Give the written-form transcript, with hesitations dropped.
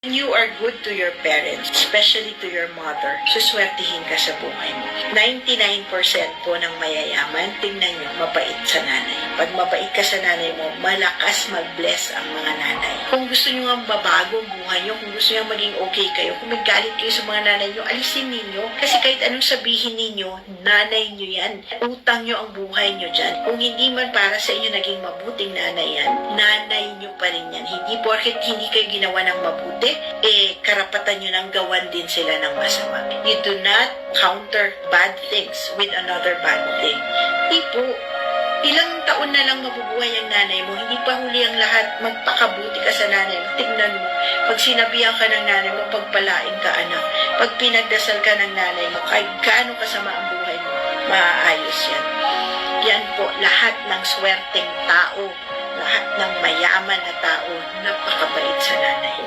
You are good to your parents, especially to your mother, suswertihin ka sa buhay mo. 99% po ng mayayaman, tingnan nyo, mabait sa nanay. Pag mabait ka sa nanay mo, malakas mag-bless ang mga nanay. Kung gusto nyo ang babago ang buhay nyo, kung gusto nyo maging okay kayo, kung magalit kayo sa mga nanay nyo, alisin ninyo. Kasi kahit anong sabihin ninyo, nanay nyo yan. Utang nyo ang buhay nyo dyan. Kung hindi man para sa inyo naging mabuting nanay yan, nanay nyo pa rin yan. Hindi porket hindi kayo ginawa ng mabuti, karapatan nyo nang gawan din sila ng masama. You do not counter bad things with another bad thing. Hindi po. Ilang taon na lang mabubuhay ang nanay mo, hindi pa huli ang lahat, magpakabuti ka sa nanay mo. Tignan mo, pag sinabihan ka ng nanay mo, pagpalain ka anak. Pag pinagdasal ka ng nanay mo, kahit gaano kasama ang buhay mo, maaayos yan. Yan po, lahat ng swerteng tao, lahat ng mayaman na tao, napakabait sa nanay.